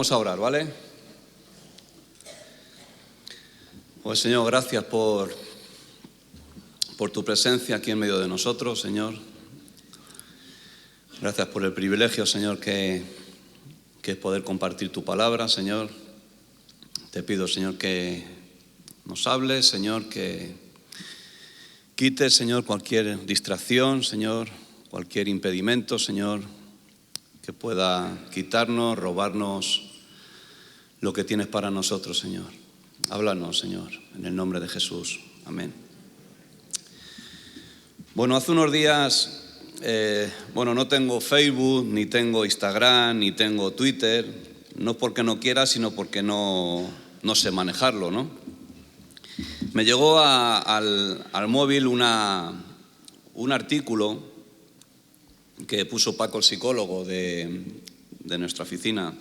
Vamos a orar, ¿vale? Pues Señor, gracias por tu presencia aquí en medio de nosotros, Señor. Gracias por el privilegio, Señor, que es poder compartir tu palabra, Señor. Te pido, Señor, que nos hables, Señor, que quites, Señor, cualquier distracción, Señor, cualquier impedimento, Señor, que pueda quitarnos, robarnos lo que tienes para nosotros, Señor. Háblanos, Señor, en el nombre de Jesús. Amén. Bueno, hace unos días, no tengo Facebook, ni tengo Instagram, ni tengo Twitter. No porque no quiera, sino porque no sé manejarlo, ¿no? Me llegó al móvil un artículo que puso Paco, el psicólogo de nuestra oficina.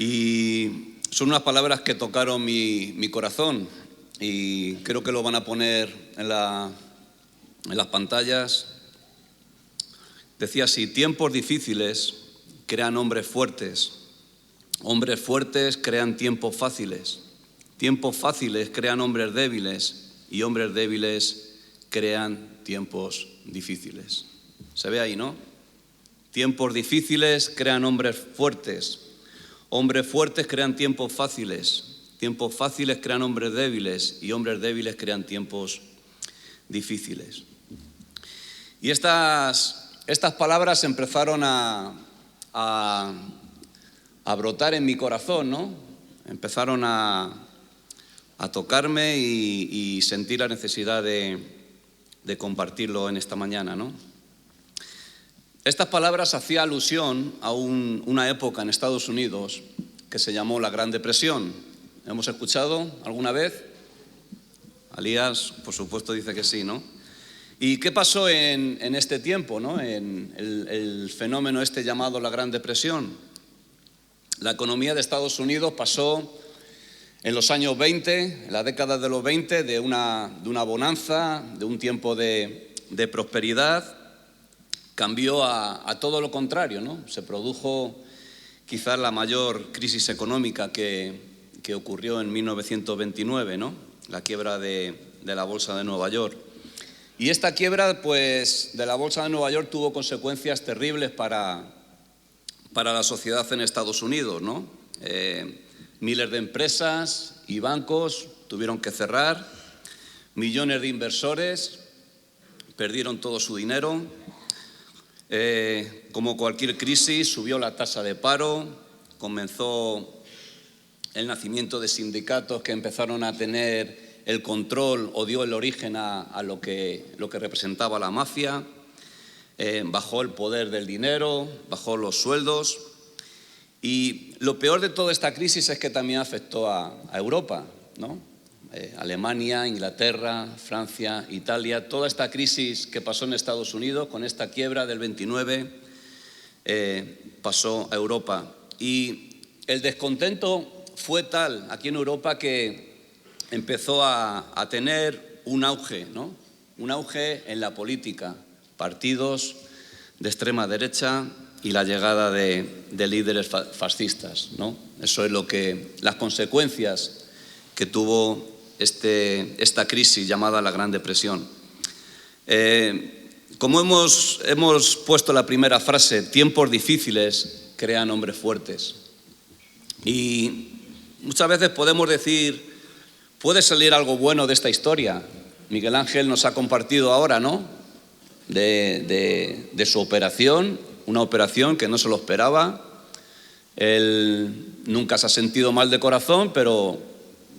Y son unas palabras que tocaron mi corazón y creo que lo van a poner en las pantallas. Decía así: tiempos difíciles crean hombres fuertes crean tiempos fáciles crean hombres débiles y hombres débiles crean tiempos difíciles. Se ve ahí, ¿no? Tiempos difíciles crean hombres fuertes crean tiempos fáciles crean hombres débiles y hombres débiles crean tiempos difíciles. Y estas palabras empezaron a brotar en mi corazón, ¿no? Empezaron a tocarme y sentir la necesidad de compartirlo en esta mañana, ¿no? Estas palabras hacían alusión a una época en Estados Unidos que se llamó la Gran Depresión. ¿Hemos escuchado alguna vez? Alías, por supuesto, dice que sí, ¿no? ¿Y qué pasó en este tiempo, ¿no? En el fenómeno este llamado la Gran Depresión. La economía de Estados Unidos pasó en los años 20, en la década de los 20, de una bonanza, de un tiempo de prosperidad, cambió a todo lo contrario, ¿no? Se produjo quizás la mayor crisis económica que ocurrió en 1929, ¿no? La quiebra de la Bolsa de Nueva York. Y esta quiebra, pues, de la Bolsa de Nueva York tuvo consecuencias terribles para la sociedad en Estados Unidos, ¿no? Miles de empresas y bancos tuvieron que cerrar, millones de inversores perdieron todo su dinero. Como cualquier crisis, subió la tasa de paro, comenzó el nacimiento de sindicatos que empezaron a tener el control o dio el origen a lo que representaba la mafia. Bajó el poder del dinero, bajó los sueldos. Y lo peor de toda esta crisis es que también afectó a Europa, ¿no? Alemania, Inglaterra, Francia, Italia, toda esta crisis que pasó en Estados Unidos con esta quiebra del 29 pasó a Europa. Y el descontento fue tal aquí en Europa que empezó a tener un auge, ¿no? Un auge en la política, partidos de extrema derecha y la llegada de líderes fascistas, ¿no? Eso es las consecuencias que tuvo esta crisis llamada la Gran Depresión. Como hemos puesto la primera frase, tiempos difíciles crean hombres fuertes. Y muchas veces podemos decir, puede salir algo bueno de esta historia. Miguel Ángel nos ha compartido ahora, ¿no? De su operación, una operación que no se lo esperaba. Él nunca se ha sentido mal de corazón, pero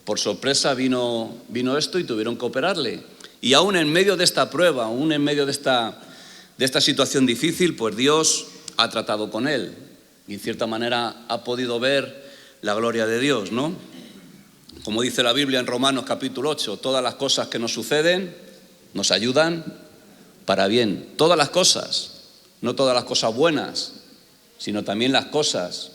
por sorpresa vino esto y tuvieron que operarle. Y aún en medio de esta prueba, aún en medio de esta situación difícil, pues Dios ha tratado con él. Y en cierta manera ha podido ver la gloria de Dios, ¿no? Como dice la Biblia en Romanos capítulo 8, todas las cosas que nos suceden nos ayudan para bien. Todas las cosas, no todas las cosas buenas, sino también las cosas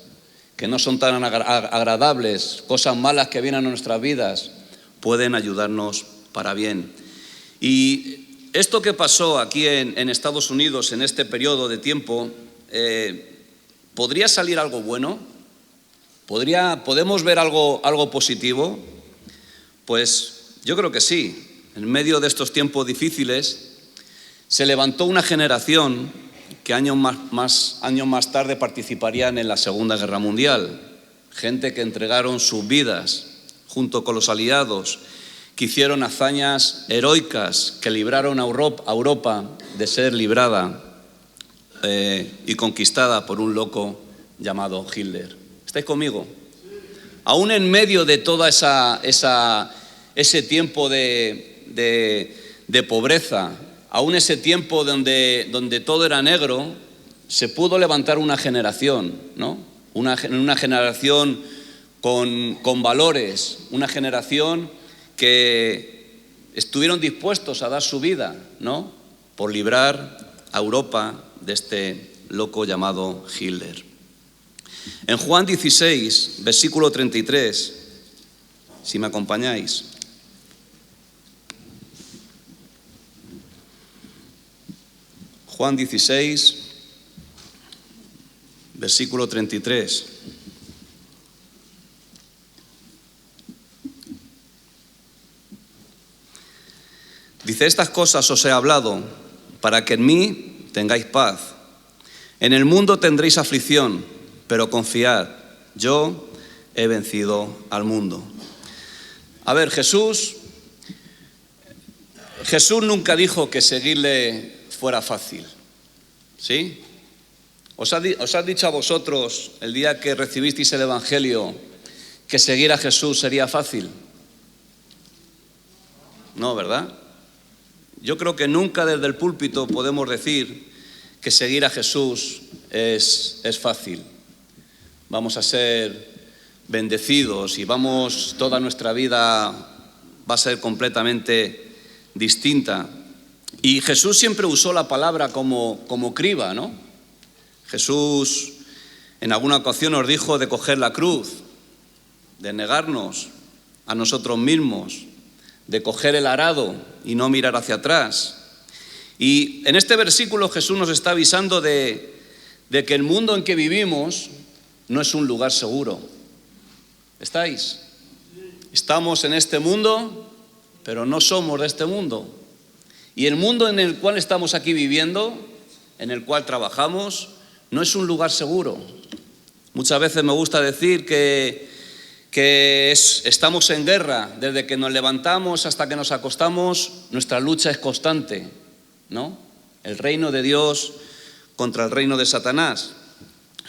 que no son tan agradables, cosas malas que vienen a nuestras vidas, pueden ayudarnos para bien. Y esto que pasó aquí en Estados Unidos en este periodo de tiempo, ¿podría salir algo bueno? ¿Podemos ver algo positivo? Pues yo creo que sí. En medio de estos tiempos difíciles se levantó una generación que años más tarde participarían en la Segunda Guerra Mundial. Gente que entregaron sus vidas junto con los aliados, que hicieron hazañas heroicas, que libraron a Europa de ser librada y conquistada por un loco llamado Hitler. ¿Estáis conmigo? Aún en medio de toda ese tiempo de pobreza, aún ese tiempo donde todo era negro, se pudo levantar una generación, ¿no? Una generación con valores, una generación que estuvieron dispuestos a dar su vida, ¿no?, por librar a Europa de este loco llamado Hitler. En Juan 16, versículo 33, si me acompañáis. Juan 16, versículo 33. Dice: estas cosas os he hablado para que en mí tengáis paz. En el mundo tendréis aflicción, pero confiad, yo he vencido al mundo. A ver, Jesús nunca dijo que seguirle fuera fácil, ¿sí? ¿Os ha dicho a vosotros el día que recibisteis el Evangelio que seguir a Jesús sería fácil? No, ¿verdad? Yo creo que nunca desde el púlpito podemos decir que seguir a Jesús es fácil. Vamos a ser bendecidos y toda nuestra vida va a ser completamente distinta. Y Jesús siempre usó la palabra como criba, ¿no? Jesús en alguna ocasión nos dijo de coger la cruz, de negarnos a nosotros mismos, de coger el arado y no mirar hacia atrás. Y en este versículo Jesús nos está avisando de que el mundo en que vivimos no es un lugar seguro. ¿Estáis? Estamos en este mundo, pero no somos de este mundo. Y el mundo en el cual estamos aquí viviendo, en el cual trabajamos, no es un lugar seguro. Muchas veces me gusta decir que estamos en guerra. Desde que nos levantamos hasta que nos acostamos, nuestra lucha es constante, ¿no? El reino de Dios contra el reino de Satanás.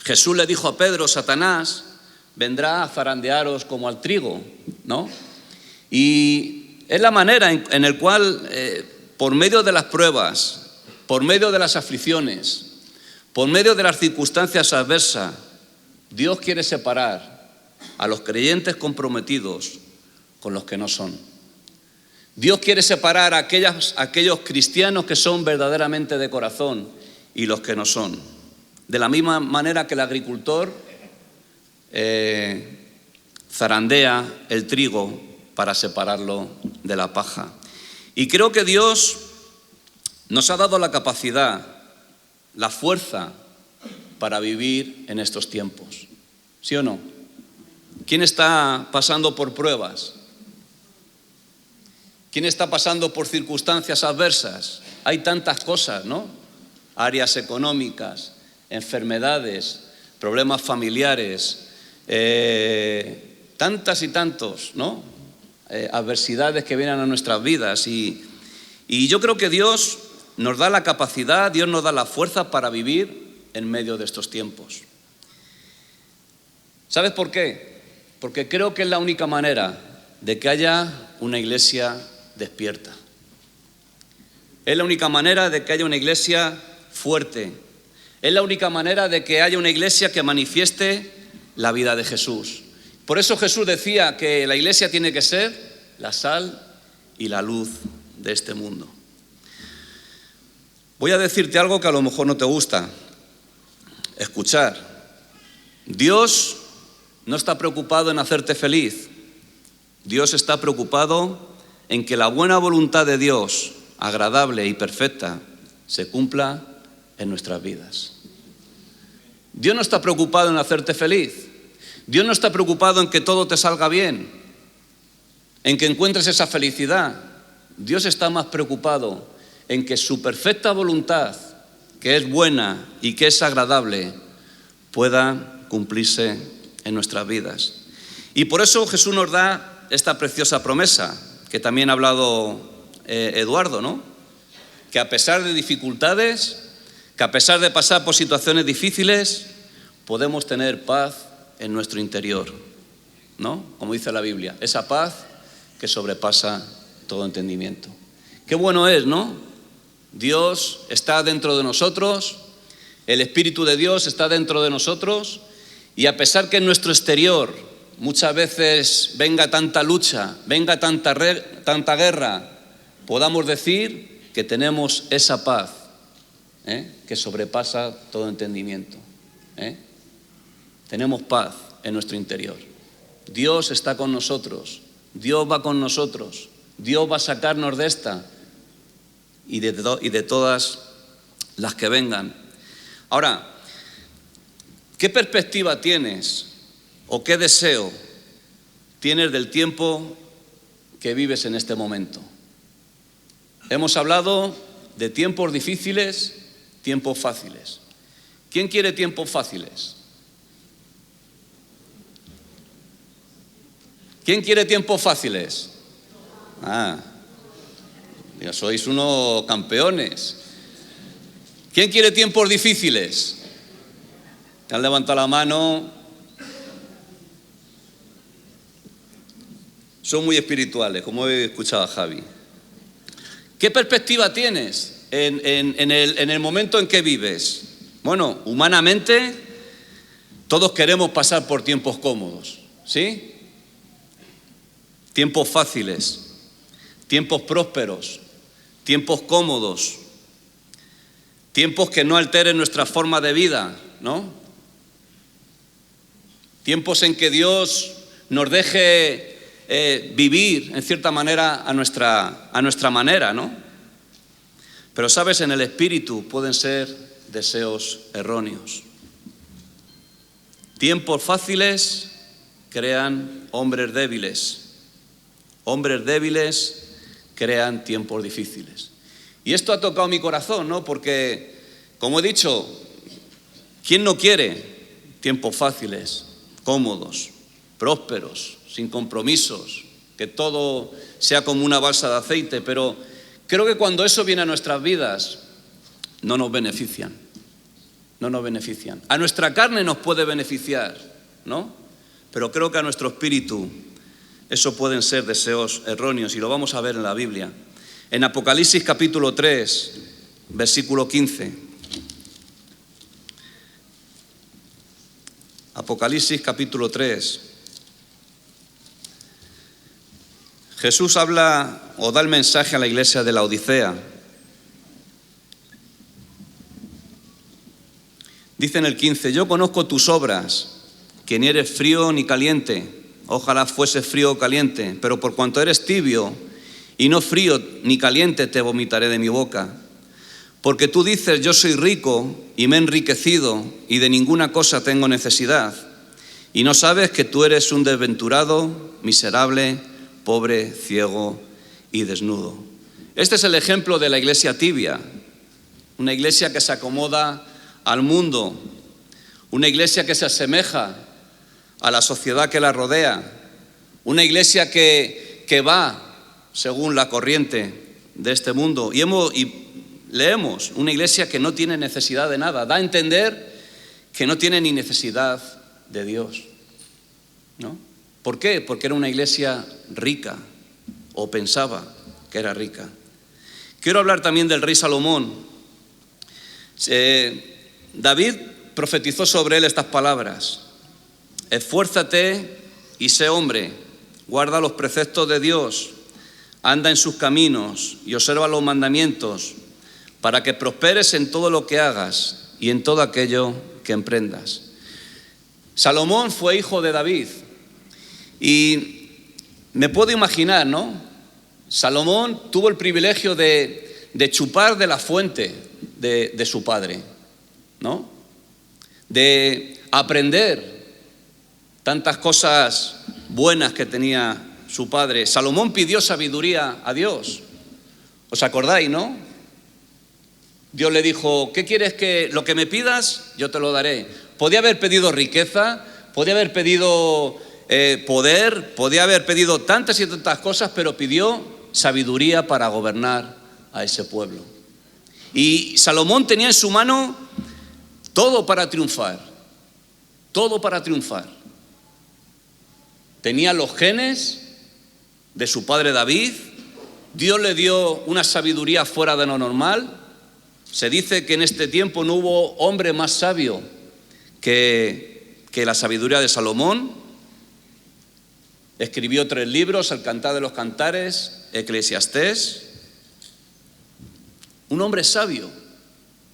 Jesús le dijo a Pedro: Satanás vendrá a zarandearos como al trigo, ¿no? Y es la manera en la cual, por medio de las pruebas, por medio de las aflicciones, por medio de las circunstancias adversas, Dios quiere separar a los creyentes comprometidos con los que no son. Dios quiere separar a aquellos cristianos que son verdaderamente de corazón y los que no son. De la misma manera que el agricultor zarandea el trigo para separarlo de la paja. Y creo que Dios nos ha dado la capacidad, la fuerza para vivir en estos tiempos. ¿Sí o no? ¿Quién está pasando por pruebas? ¿Quién está pasando por circunstancias adversas? Hay tantas cosas, ¿no? Áreas económicas, enfermedades, problemas familiares, tantas y tantos, ¿no? Adversidades que vienen a nuestras vidas. Y yo creo que Dios nos da la capacidad, Dios nos da la fuerza para vivir en medio de estos tiempos. ¿Sabes por qué? Porque creo que es la única manera de que haya una iglesia despierta. Es la única manera de que haya una iglesia fuerte. Es la única manera de que haya una iglesia que manifieste la vida de Jesús. Por eso Jesús decía que la iglesia tiene que ser la sal y la luz de este mundo. Voy a decirte algo que a lo mejor no te gusta escuchar. Dios no está preocupado en hacerte feliz. Dios está preocupado en que la buena voluntad de Dios, agradable y perfecta, se cumpla en nuestras vidas. Dios no está preocupado en hacerte feliz. Dios no está preocupado en que todo te salga bien, en que encuentres esa felicidad. Dios está más preocupado en que su perfecta voluntad, que es buena y que es agradable, pueda cumplirse en nuestras vidas. Y por eso Jesús nos da esta preciosa promesa, que también ha hablado Eduardo, ¿no? Que a pesar de dificultades, que a pesar de pasar por situaciones difíciles, podemos tener paz en nuestro interior, ¿no? Como dice la Biblia, esa paz que sobrepasa todo entendimiento. Qué bueno es, ¿no? Dios está dentro de nosotros, el Espíritu de Dios está dentro de nosotros, y a pesar que en nuestro exterior muchas veces venga tanta lucha, venga tanta guerra, podamos decir que tenemos esa paz que sobrepasa todo entendimiento. Tenemos paz en nuestro interior. Dios está con nosotros, Dios va con nosotros, Dios va a sacarnos de esta y de todas las que vengan. Ahora, ¿qué perspectiva tienes o qué deseo tienes del tiempo que vives en este momento? Hemos hablado de tiempos difíciles, tiempos fáciles. ¿Quién quiere tiempos fáciles? ¿Quién quiere tiempos fáciles? Ya sois unos campeones. ¿Quién quiere tiempos difíciles? ¿Te han levantado la mano? Son muy espirituales, como he escuchado a Javi. ¿Qué perspectiva tienes en el momento en que vives? Bueno, humanamente todos queremos pasar por tiempos cómodos, ¿sí? Tiempos fáciles, tiempos prósperos, tiempos cómodos, tiempos que no alteren nuestra forma de vida, ¿no? Tiempos en que Dios nos deje vivir, en cierta manera, a nuestra manera, ¿no? Pero, ¿sabes? En el espíritu pueden ser deseos erróneos. Tiempos fáciles crean hombres débiles. Hombres débiles crean tiempos difíciles. Y esto ha tocado mi corazón, ¿no? Porque, como he dicho, ¿quién no quiere tiempos fáciles, cómodos, prósperos, sin compromisos, que todo sea como una balsa de aceite? Pero creo que cuando eso viene a nuestras vidas, no nos benefician. No nos benefician. A nuestra carne nos puede beneficiar, ¿no? Pero creo que a nuestro espíritu eso pueden ser deseos erróneos, y lo vamos a ver en la Biblia. En Apocalipsis capítulo 3, versículo 15. Apocalipsis capítulo 3. Jesús habla o da el mensaje a la iglesia de la Odisea. Dice en el 15: yo conozco tus obras, que ni eres frío ni caliente. Ojalá fuese frío o caliente, pero por cuanto eres tibio y no frío ni caliente, te vomitaré de mi boca. Porque tú dices: yo soy rico y me he enriquecido y de ninguna cosa tengo necesidad. Y no sabes que tú eres un desventurado, miserable, pobre, ciego y desnudo. Este es el ejemplo de la iglesia tibia, una iglesia que se acomoda al mundo, una iglesia que se asemeja a la sociedad que la rodea, una iglesia que va según la corriente de este mundo. Y leemos una iglesia que no tiene necesidad de nada, da a entender que no tiene ni necesidad de Dios, ¿no? ¿Por qué? Porque era una iglesia rica, o pensaba que era rica. Quiero hablar también del rey Salomón. David profetizó sobre él estas palabras: esfuérzate y sé hombre, guarda los preceptos de Dios, anda en sus caminos y observa los mandamientos, para que prosperes en todo lo que hagas y en todo aquello que emprendas. Salomón fue hijo de David, y me puedo imaginar, ¿no? Salomón tuvo el privilegio de chupar de la fuente de su padre, ¿no? De aprender tantas cosas buenas que tenía su padre. Salomón pidió sabiduría a Dios. ¿Os acordáis, no? Dios le dijo, ¿qué quieres que lo que me pidas? Yo te lo daré. Podía haber pedido riqueza, podía haber pedido poder, podía haber pedido tantas y tantas cosas, pero pidió sabiduría para gobernar a ese pueblo. Y Salomón tenía en su mano todo para triunfar, todo para triunfar. Tenía los genes de su padre David, Dios le dio una sabiduría fuera de lo normal. Se dice que en este tiempo no hubo hombre más sabio que la sabiduría de Salomón. Escribió 3 libros, el Cantar de los Cantares, Eclesiastés. Un hombre sabio,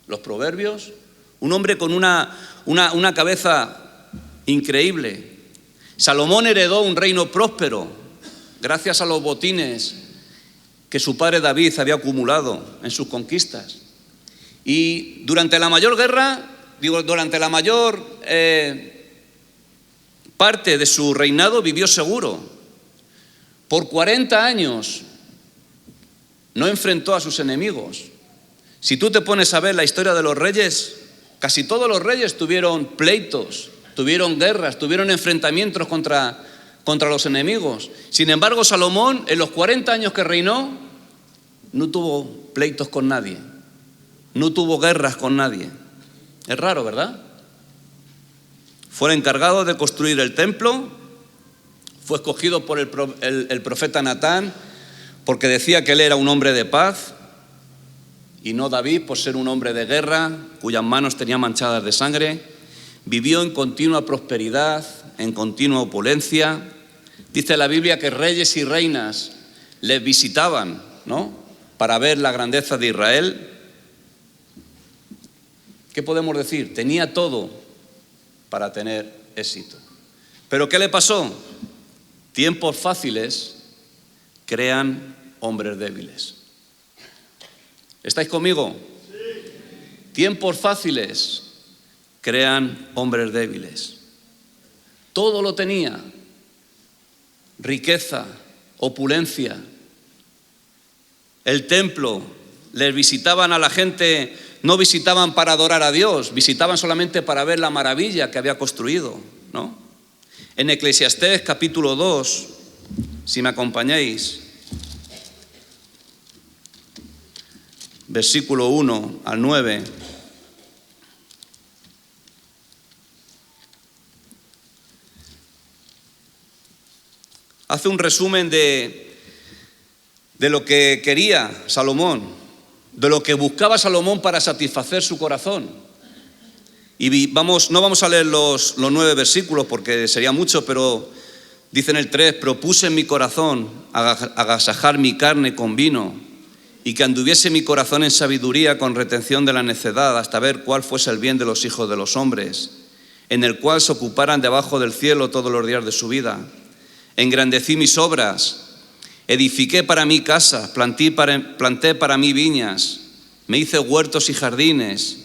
los Proverbios, un hombre con una cabeza increíble. Salomón heredó un reino próspero gracias a los botines que su padre David había acumulado en sus conquistas. Y durante la mayor parte de su reinado vivió seguro. Por 40 años no enfrentó a sus enemigos. Si tú te pones a ver la historia de los reyes, casi todos los reyes tuvieron pleitos, tuvieron guerras, tuvieron enfrentamientos contra los enemigos. Sin embargo, Salomón, en los 40 años que reinó, no tuvo pleitos con nadie, no tuvo guerras con nadie. Es raro, ¿verdad? Fue el encargado de construir el templo, fue escogido por el profeta Natán porque decía que él era un hombre de paz, y no David por ser un hombre de guerra, cuyas manos tenía manchadas de sangre. Vivió en continua prosperidad, en continua opulencia. Dice la Biblia que reyes y reinas les visitaban, ¿no?, para ver la grandeza de Israel. ¿Qué podemos decir? Tenía todo para tener éxito. ¿Pero qué le pasó? Tiempos fáciles crean hombres débiles. ¿Estáis conmigo? Sí. Tiempos fáciles crean hombres débiles. Todo lo tenía: riqueza, opulencia. El templo, les visitaban a la gente, no visitaban para adorar a Dios, visitaban solamente para ver la maravilla que había construido, ¿no? En Eclesiastés capítulo 2, si me acompañáis, versículo 1 al 9. Hace un resumen de lo que quería Salomón, de lo que buscaba Salomón para satisfacer su corazón. Y no vamos a leer los 9 versículos porque sería mucho, pero dice en el 3: propuse en mi corazón agasajar mi carne con vino, y que anduviese mi corazón en sabiduría con retención de la necedad, hasta ver cuál fuese el bien de los hijos de los hombres, en el cual se ocuparan debajo del cielo todos los días de su vida. Engrandecí mis obras, edifiqué para mí casas, planté para mí viñas, me hice huertos y jardines,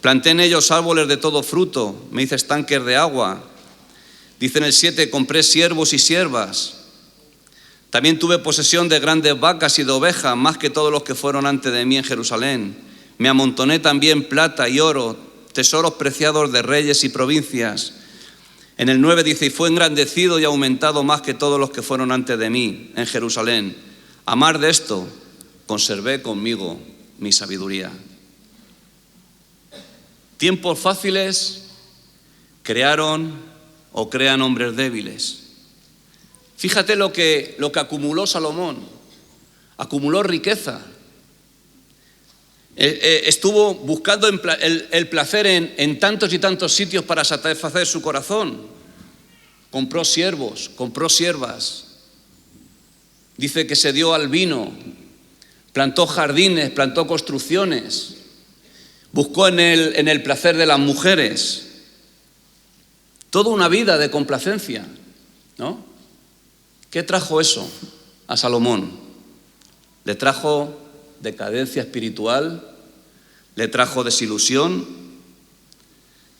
planté en ellos árboles de todo fruto, me hice estanques de agua. Dice en el 7: compré siervos y siervas. También tuve posesión de grandes vacas y de ovejas, más que todos los que fueron antes de mí en Jerusalén. Me amontoné también plata y oro, tesoros preciados de reyes y provincias. En el 9 dice: y fue engrandecido y aumentado más que todos los que fueron antes de mí en Jerusalén. A más de esto, conservé conmigo mi sabiduría. Tiempos fáciles crean hombres débiles. Fíjate lo que acumuló Salomón. Acumuló riqueza. Estuvo buscando el placer en tantos y tantos sitios para satisfacer su corazón. Compró siervos, compró siervas. Dice que se dio al vino, plantó jardines, plantó construcciones, buscó en el placer de las mujeres. Toda una vida de complacencia, ¿no? ¿Qué trajo eso a Salomón? Le trajo decadencia espiritual, le trajo desilusión.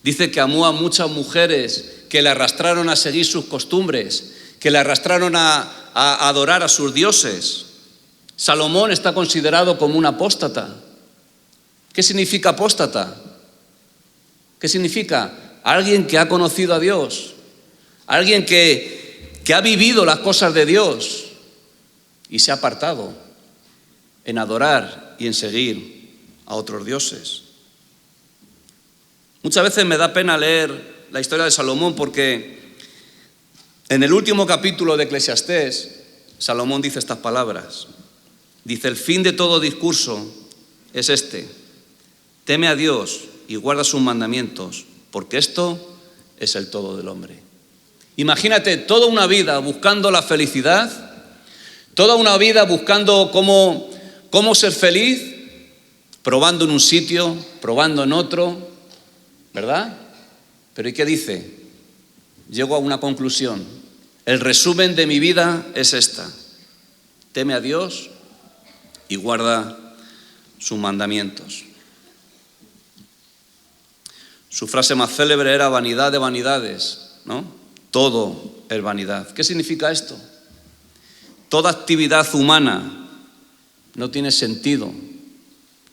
Dice que amó a muchas mujeres que le arrastraron a seguir sus costumbres, que le arrastraron a adorar a sus dioses. Salomón está considerado como un apóstata. ¿Qué significa apóstata? ¿Qué significa? Alguien que ha conocido a Dios, alguien que ha vivido las cosas de Dios y se ha apartado en adorar y en seguir a otros dioses. Muchas veces me da pena leer la historia de Salomón porque en el último capítulo de Eclesiastés, Salomón dice estas palabras. Dice, el fin de todo discurso es este: teme a Dios y guarda sus mandamientos, porque esto es el todo del hombre. Imagínate toda una vida buscando la felicidad, toda una vida buscando cómo ser feliz, probando en un sitio, probando en otro, ¿verdad? Pero ¿y qué dice? Llego a una conclusión. El resumen de mi vida es esta: teme a Dios y guarda sus mandamientos. Su frase más célebre era vanidad de vanidades, ¿no? Todo es vanidad. ¿Qué significa esto? Toda actividad humana no tiene sentido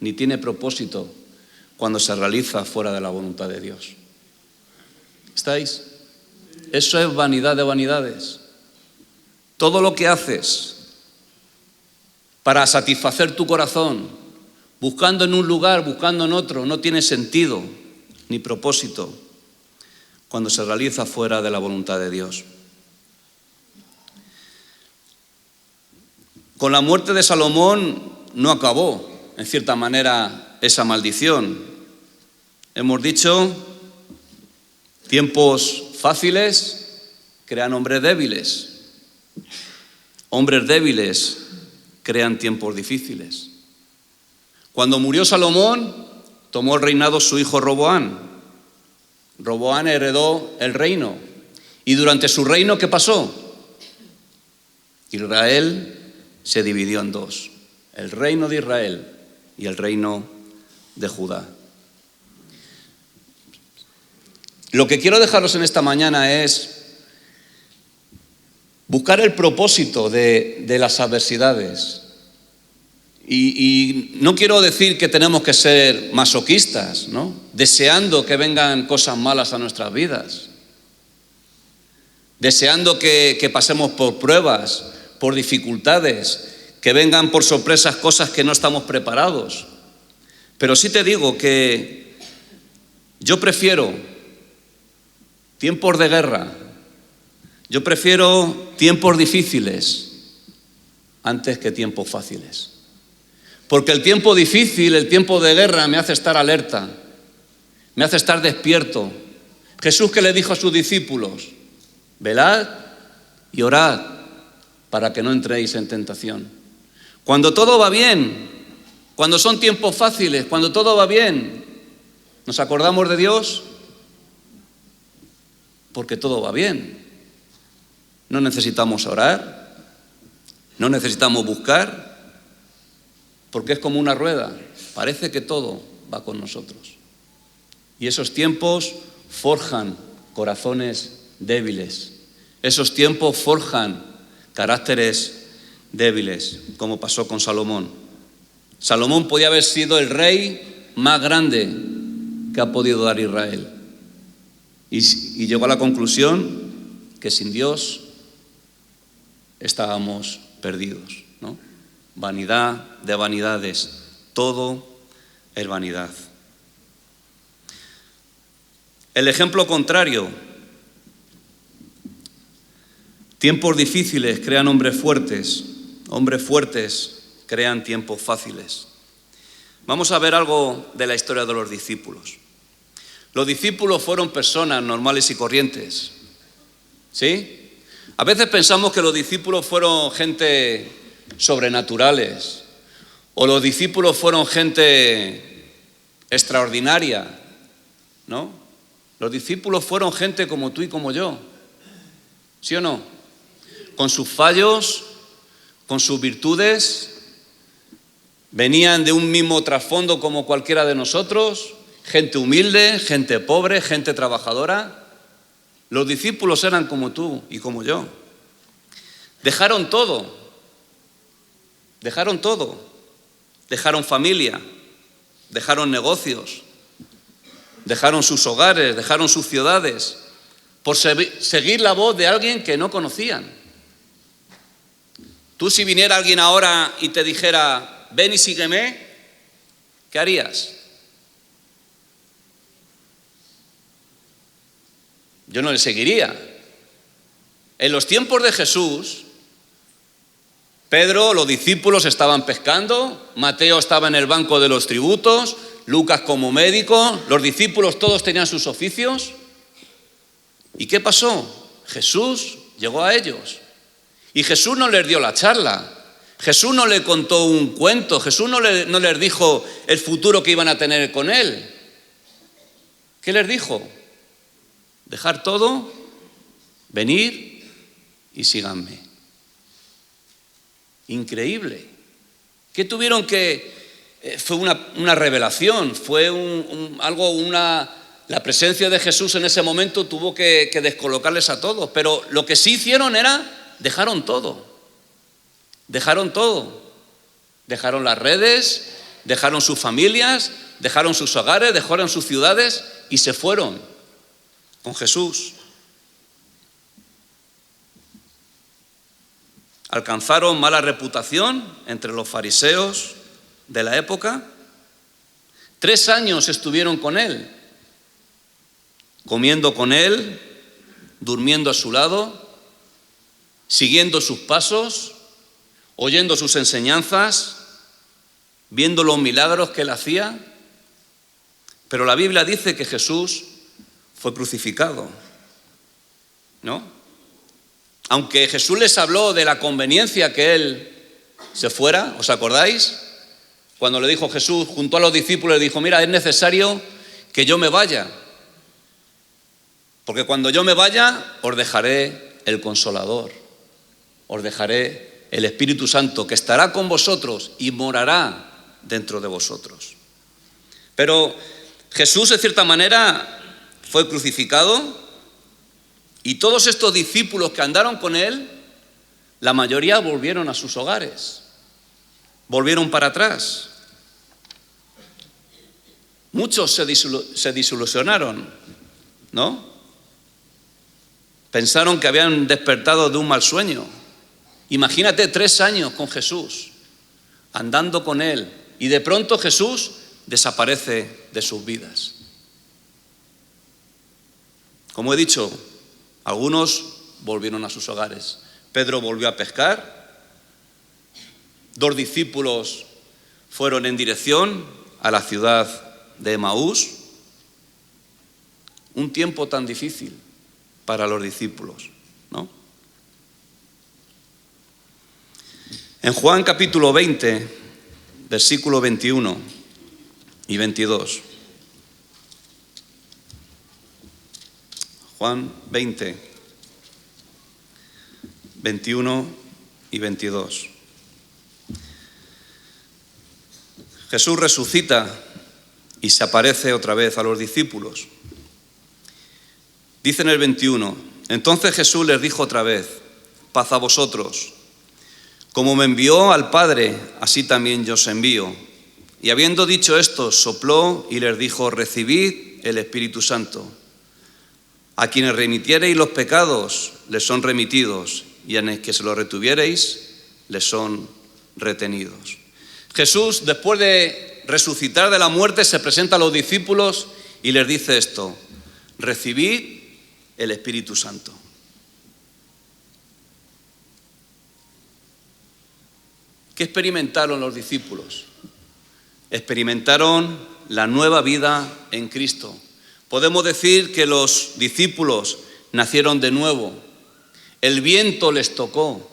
ni tiene propósito cuando se realiza fuera de la voluntad de Dios. ¿Estáis? Eso es vanidad de vanidades. Todo lo que haces para satisfacer tu corazón, buscando en un lugar, buscando en otro, no tiene sentido ni propósito cuando se realiza fuera de la voluntad de Dios. Con la muerte de Salomón no acabó, en cierta manera, esa maldición. Hemos dicho, tiempos fáciles crean hombres débiles. Hombres débiles crean tiempos difíciles. Cuando murió Salomón, tomó el reinado su hijo Roboán. Roboán heredó el reino. Y durante su reino, ¿qué pasó? Israel se dividió en dos: el reino de Israel y el reino de Judá. Lo que quiero dejaros en esta mañana es buscar el propósito de las adversidades. Y no quiero decir que tenemos que ser masoquistas, ¿no? Deseando que vengan cosas malas a nuestras vidas, deseando que pasemos por pruebas, por dificultades, que vengan por sorpresas cosas que no estamos preparados. Pero sí te digo que yo prefiero tiempos de guerra, yo prefiero tiempos difíciles antes que tiempos fáciles. Porque el tiempo difícil, el tiempo de guerra me hace estar alerta, me hace estar despierto. Jesús, que le dijo a sus discípulos: velad y orad para que no entréis en tentación. Cuando todo va bien, cuando son tiempos fáciles, cuando todo va bien, ¿nos acordamos de Dios? Porque todo va bien. No necesitamos orar, no necesitamos buscar, porque es como una rueda, parece que todo va con nosotros. Y esos tiempos forjan corazones débiles, esos tiempos forjan caracteres débiles, como pasó con Salomón. Salomón podía haber sido el rey más grande que ha podido dar Israel. Y llegó a la conclusión que sin Dios estábamos perdidos, ¿no? Vanidad de vanidades, todo es vanidad. El ejemplo contrario: tiempos difíciles crean hombres fuertes crean tiempos fáciles. Vamos a ver algo de la historia de los discípulos. Los discípulos fueron personas normales y corrientes, ¿sí? A veces pensamos que los discípulos fueron gente sobrenaturales, o los discípulos fueron gente extraordinaria, ¿no? Los discípulos fueron gente como tú y como yo, ¿sí o no? Con sus fallos, con sus virtudes, venían de un mismo trasfondo como cualquiera de nosotros, gente humilde, gente pobre, gente trabajadora. Los discípulos eran como tú y como yo. Dejaron todo. Dejaron todo. Dejaron familia, dejaron negocios, dejaron sus hogares, dejaron sus ciudades, por seguir la voz de alguien que no conocían. Tú, si viniera alguien ahora y te dijera, ven y sígueme, ¿qué harías? Yo no le seguiría. En los tiempos de Jesús, Pedro, los discípulos estaban pescando, Mateo estaba en el banco de los tributos, Lucas como médico, los discípulos todos tenían sus oficios. ¿Y qué pasó? Jesús llegó a ellos. Y Jesús no les dio la charla. Jesús no le contó un cuento. Jesús no les dijo el futuro que iban a tener con él. ¿Qué les dijo? Dejar todo, venir y síganme. Increíble. ¿Qué tuvieron que...? Fue una revelación, fue la presencia de Jesús en ese momento tuvo que descolocarles a todos, pero lo que sí hicieron dejaron todo. Dejaron todo. Dejaron las redes, dejaron sus familias, dejaron sus hogares, dejaron sus ciudades y se fueron con Jesús. Alcanzaron mala reputación entre los fariseos de la época. 3 años estuvieron con él, comiendo con él, durmiendo a su lado, siguiendo sus pasos, oyendo sus enseñanzas, viendo los milagros que él hacía. Pero la Biblia dice que Jesús fue crucificado, ¿no? Aunque Jesús les habló de la conveniencia que él se fuera, ¿os acordáis? Cuando le dijo Jesús, junto a los discípulos, le dijo, mira, es necesario que yo me vaya, porque cuando yo me vaya, os dejaré el Consolador, os dejaré el Espíritu Santo, que estará con vosotros y morará dentro de vosotros. Pero Jesús, de cierta manera, fue crucificado y todos estos discípulos que andaron con él, la mayoría volvieron a sus hogares. Volvieron para atrás. Muchos se desilusionaron, ¿no? Pensaron que habían despertado de un mal sueño. Imagínate 3 años con Jesús, andando con él, y de pronto Jesús desaparece de sus vidas. Como he dicho, algunos volvieron a sus hogares. Pedro volvió a pescar. 2 discípulos fueron en dirección a la ciudad de Emaús. Un tiempo tan difícil para los discípulos, ¿no? En Juan capítulo 20, versículo 21 y 22. Juan 20, 21 y 22. Jesús resucita y se aparece otra vez a los discípulos. Dice en el 21, entonces Jesús les dijo otra vez, paz a vosotros. Como me envió al Padre, así también yo os envío. Y habiendo dicho esto, sopló y les dijo, recibid el Espíritu Santo. A quienes remitiereis los pecados, les son remitidos, y a los que se los retuviereis, les son retenidos. Jesús, después de resucitar de la muerte, se presenta a los discípulos y les dice esto, recibid el Espíritu Santo. ¿Qué experimentaron los discípulos? Experimentaron la nueva vida en Cristo. Podemos decir que los discípulos nacieron de nuevo. El viento les tocó.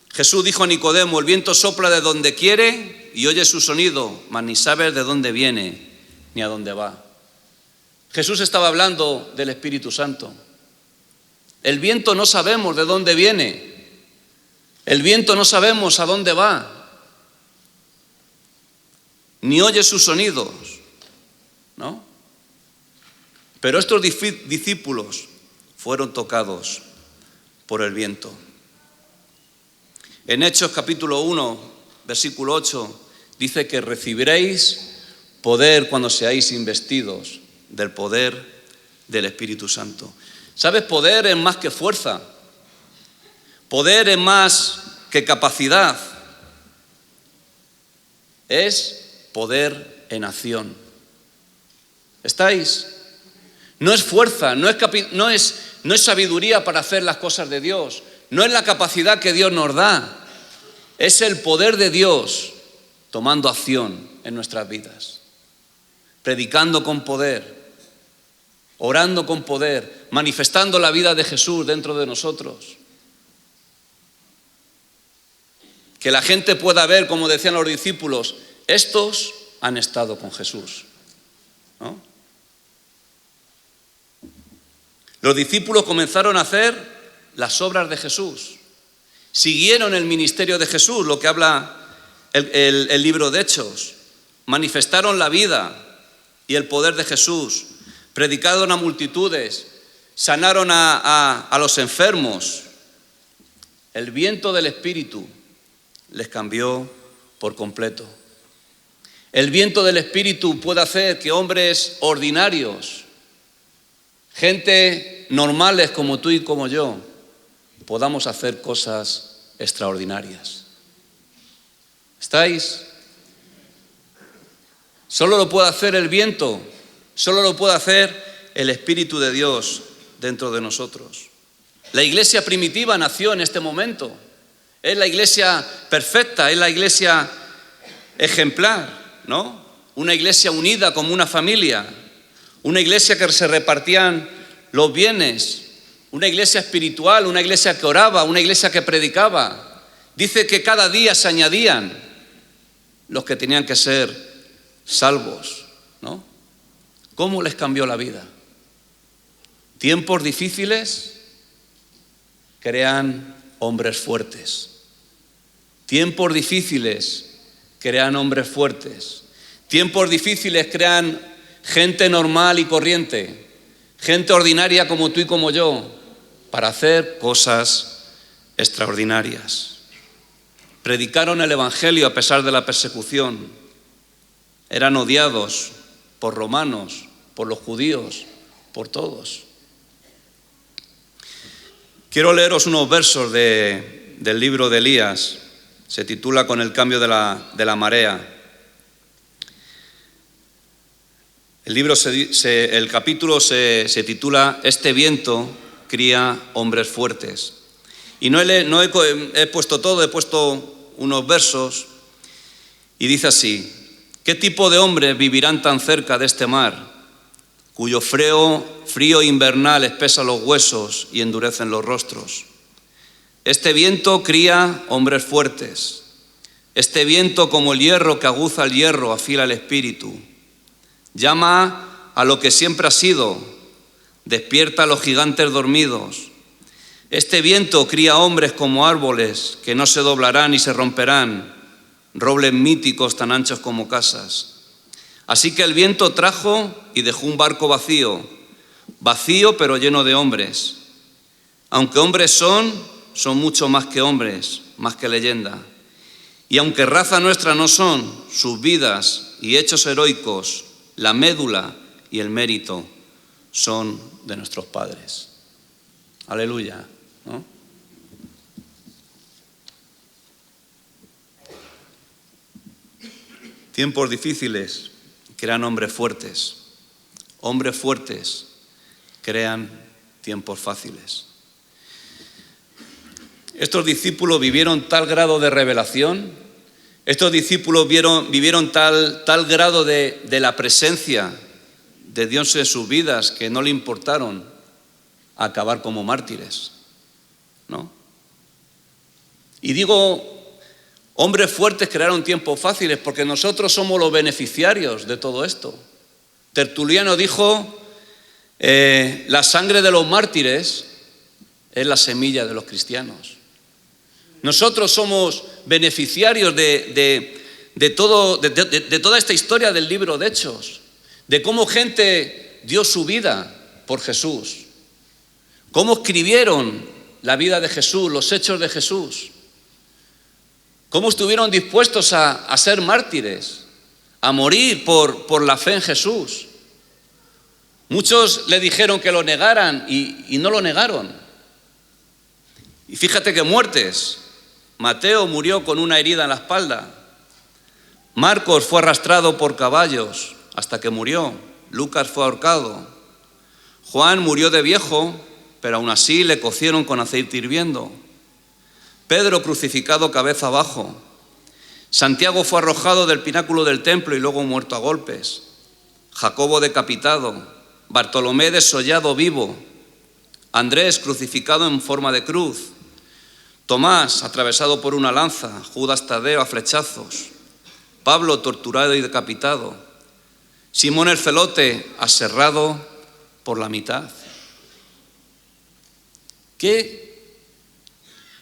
Jesús dijo a Nicodemo, el viento sopla de donde quiere y oye su sonido, mas ni sabes de dónde viene ni a dónde va. Jesús estaba hablando del Espíritu Santo. El viento no sabemos de dónde viene. El viento no sabemos a dónde va. Ni oye sus sonidos, ¿no? Pero estos discípulos fueron tocados por el viento. En Hechos capítulo 1, versículo 8, dice que recibiréis poder cuando seáis investidos del poder del Espíritu Santo. ¿Sabes? Poder es más que fuerza. Poder es más que capacidad. Es poder en acción. ¿Estáis? No es fuerza, no es sabiduría para hacer las cosas de Dios. No es la capacidad que Dios nos da. Es el poder de Dios tomando acción en nuestras vidas. Predicando con poder, orando con poder, manifestando la vida de Jesús dentro de nosotros. Que la gente pueda ver, como decían los discípulos, estos han estado con Jesús, ¿no? Los discípulos comenzaron a hacer las obras de Jesús. Siguieron el ministerio de Jesús, lo que habla el libro de Hechos. Manifestaron la vida y el poder de Jesús. Predicaron a multitudes. Sanaron a los enfermos. El viento del Espíritu les cambió por completo. El viento del Espíritu puede hacer que hombres ordinarios, gente normales como tú y como yo, podamos hacer cosas extraordinarias. ¿Estáis? Solo lo puede hacer el viento, solo lo puede hacer el Espíritu de Dios dentro de nosotros. La iglesia primitiva nació en este momento. Es la iglesia perfecta, es la iglesia ejemplar, ¿no? Una iglesia unida como una familia, una iglesia que se repartían los bienes, una iglesia espiritual, una iglesia que oraba, una iglesia que predicaba. Dice que cada día se añadían los que tenían que ser salvos, ¿no? ¿Cómo les cambió la vida? Tiempos difíciles crean hombres fuertes. Tiempos difíciles crean hombres fuertes. Tiempos difíciles crean gente normal y corriente, gente ordinaria como tú y como yo, para hacer cosas extraordinarias. Predicaron el Evangelio a pesar de la persecución. Eran odiados por romanos, por los judíos, por todos. Quiero leeros unos versos del libro de Elías. Se titula Con el cambio de la marea. El capítulo se titula Este viento cría hombres fuertes. Y no he puesto todo, he puesto unos versos. Y dice así: ¿qué tipo de hombres vivirán tan cerca de este mar, cuyo frío invernal espesa los huesos y endurecen los rostros? Este viento cría hombres fuertes. Este viento, como el hierro que aguza el hierro, afila el espíritu. Llama a lo que siempre ha sido, despierta a los gigantes dormidos. Este viento cría hombres como árboles que no se doblarán ni se romperán, robles míticos tan anchos como casas. Así que el viento trajo y dejó un barco vacío pero lleno de hombres. Aunque hombres son mucho más que hombres, más que leyenda. Y aunque raza nuestra no son, sus vidas y hechos heroicos, la médula y el mérito son de nuestros padres. Aleluya, ¿no? Tiempos difíciles crean hombres fuertes. Hombres fuertes crean tiempos fáciles. Estos discípulos vivieron tal grado de revelación, estos discípulos vivieron tal grado de la presencia de Dios en sus vidas que no le importaron acabar como mártires, ¿no? Y digo, hombres fuertes crearon tiempos fáciles porque nosotros somos los beneficiarios de todo esto. Tertuliano dijo, la sangre de los mártires es la semilla de los cristianos. Nosotros somos beneficiarios de toda esta historia del libro de Hechos, de cómo gente dio su vida por Jesús, cómo escribieron la vida de Jesús, los hechos de Jesús, cómo estuvieron dispuestos a ser mártires, a morir por la fe en Jesús. Muchos le dijeron que lo negaran y no lo negaron. Y fíjate qué muertes. Mateo murió con una herida en la espalda. Marcos fue arrastrado por caballos hasta que murió. Lucas fue ahorcado. Juan murió de viejo, pero aún así le cocieron con aceite hirviendo. Pedro crucificado cabeza abajo. Santiago fue arrojado del pináculo del templo y luego muerto a golpes. Jacobo decapitado. Bartolomé desollado vivo. Andrés crucificado en forma de cruz. Tomás atravesado por una lanza. Judas Tadeo a flechazos. Pablo torturado y decapitado. Simón el Celote aserrado por la mitad.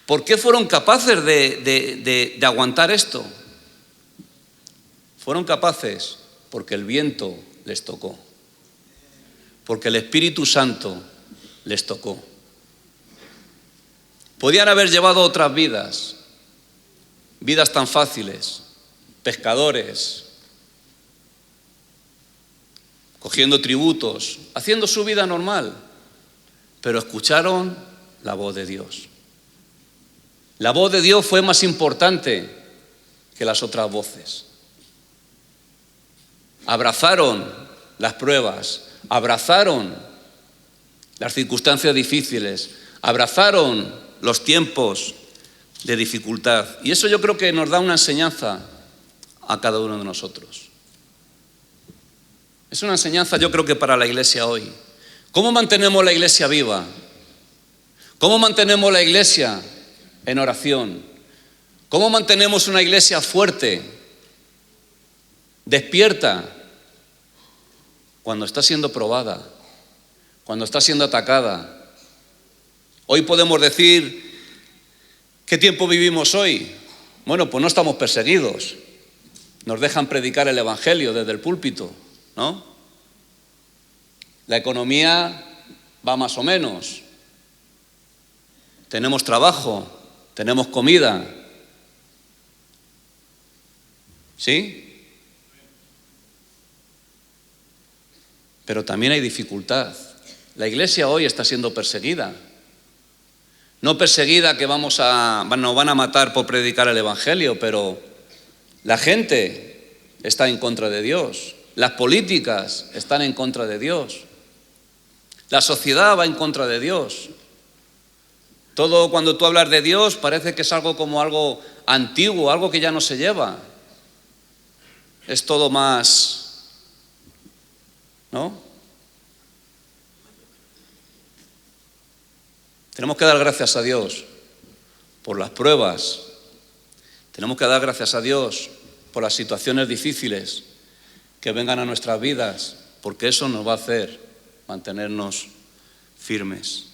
¿Por qué fueron capaces de aguantar esto? Fueron capaces porque el viento les tocó, porque el Espíritu Santo les tocó. Podían haber llevado otras vidas, vidas tan fáciles, pescadores, cogiendo tributos, haciendo su vida normal, pero escucharon la voz de Dios. La voz de Dios fue más importante que las otras voces. Abrazaron las pruebas, abrazaron las circunstancias difíciles, abrazaron los tiempos de dificultad. Y eso yo creo que nos da una enseñanza a cada uno de nosotros. Es una enseñanza yo creo que para la iglesia hoy. ¿Cómo mantenemos la iglesia viva? ¿Cómo mantenemos la iglesia en oración? ¿Cómo mantenemos una iglesia fuerte, despierta, cuando está siendo probada, cuando está siendo atacada? Hoy podemos decir, ¿qué tiempo vivimos hoy? Bueno, pues no estamos perseguidos. Nos dejan predicar el Evangelio desde el púlpito, ¿no? La economía va más o menos. Tenemos trabajo, tenemos comida. ¿Sí? Pero también hay dificultad. La iglesia hoy está siendo perseguida. No perseguida que nos van a matar por predicar el Evangelio, pero la gente está en contra de Dios. Las políticas están en contra de Dios. La sociedad va en contra de Dios. Todo cuando tú hablas de Dios parece que es algo como algo antiguo, algo que ya no se lleva. Es todo más, ¿no? Tenemos que dar gracias a Dios por las pruebas. Tenemos que dar gracias a Dios por las situaciones difíciles que vengan a nuestras vidas, porque eso nos va a hacer mantenernos firmes.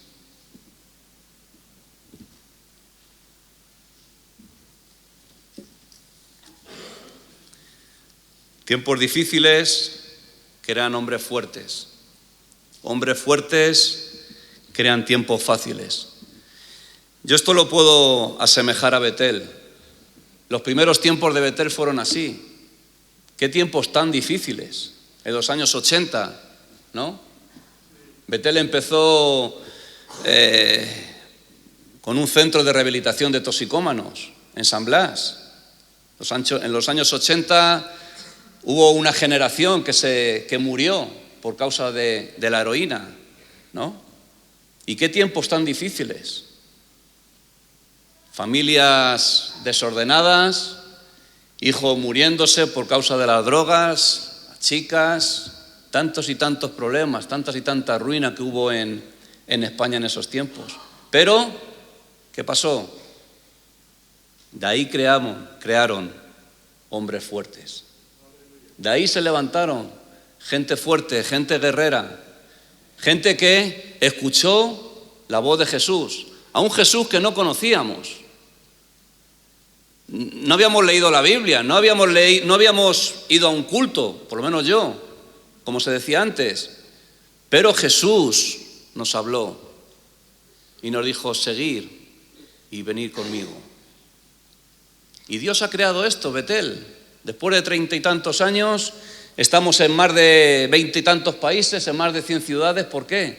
Tiempos difíciles crean hombres fuertes. Hombres fuertes crean tiempos fáciles. Yo esto lo puedo asemejar a Betel. Los primeros tiempos de Betel fueron así. Qué tiempos tan difíciles. En los años 80, ¿no? Betel empezó con un centro de rehabilitación de toxicómanos en San Blas. En los años 80 hubo una generación que murió por causa de la heroína, ¿no? ¿Y qué tiempos tan difíciles? Familias desordenadas, hijos muriéndose por causa de las drogas, chicas, tantos y tantos problemas, tantas y tanta ruina que hubo en España en esos tiempos. Pero, ¿qué pasó? De ahí crearon hombres fuertes. De ahí se levantaron gente fuerte, gente guerrera, gente que escuchó la voz de Jesús, a un Jesús que no conocíamos. No habíamos leído la Biblia, no habíamos ido a un culto, por lo menos yo, como se decía antes, pero Jesús nos habló. y nos dijo: seguir y venir conmigo. Y Dios ha creado esto, Betel. Después de 30 y tantos años, estamos en más de 20 y tantos países, en más de 100 ciudades. ¿Por qué?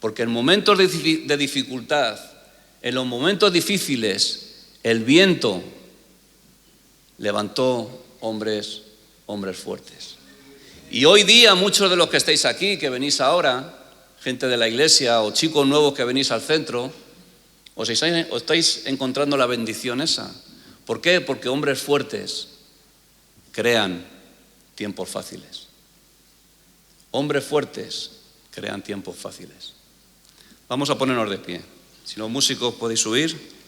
Porque en momentos de dificultad, en los momentos difíciles, el viento levantó hombres fuertes. Y hoy día muchos de los que estáis aquí, que venís ahora, gente de la iglesia o chicos nuevos que venís al centro, os estáis encontrando la bendición esa. ¿Por qué? Porque hombres fuertes crean tiempos fáciles. Hombres fuertes crean tiempos fáciles. Vamos a ponernos de pie. Si los músicos podéis subir.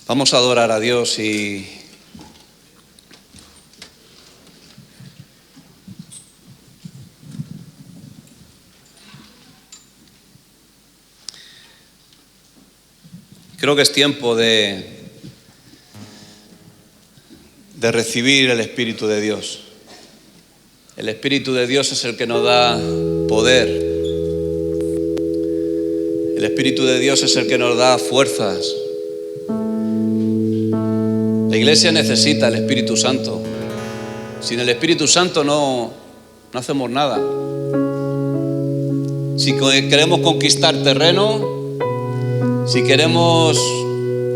Vamos a adorar a Dios y creo que es tiempo de recibir el Espíritu de Dios. El Espíritu de Dios es el que nos da poder. El Espíritu de Dios es el que nos da fuerzas. La iglesia necesita el Espíritu Santo. Sin el Espíritu Santo no hacemos nada. Si queremos conquistar terreno, si queremos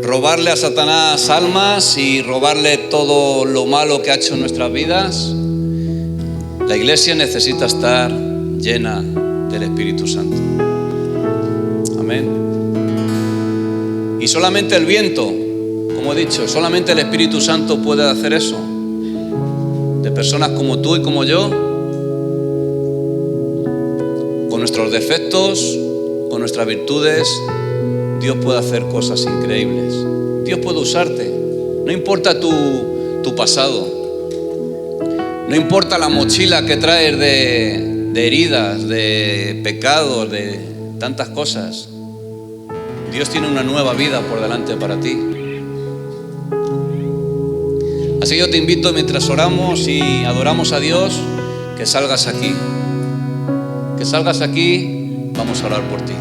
robarle a Satanás almas y robarle todo lo malo que ha hecho en nuestras vidas, la iglesia necesita estar llena del Espíritu Santo. Amén. Y solamente el viento, como he dicho, solamente el Espíritu Santo puede hacer eso. De personas como tú y como yo, con nuestros defectos, con nuestras virtudes, Dios puede hacer cosas increíbles. Dios puede usarte. No importa tu pasado. No importa la mochila que traes de heridas, de pecados, de tantas cosas. Dios tiene una nueva vida por delante para ti. Así yo te invito, mientras oramos y adoramos a Dios, que salgas aquí. Que salgas aquí, vamos a orar por ti.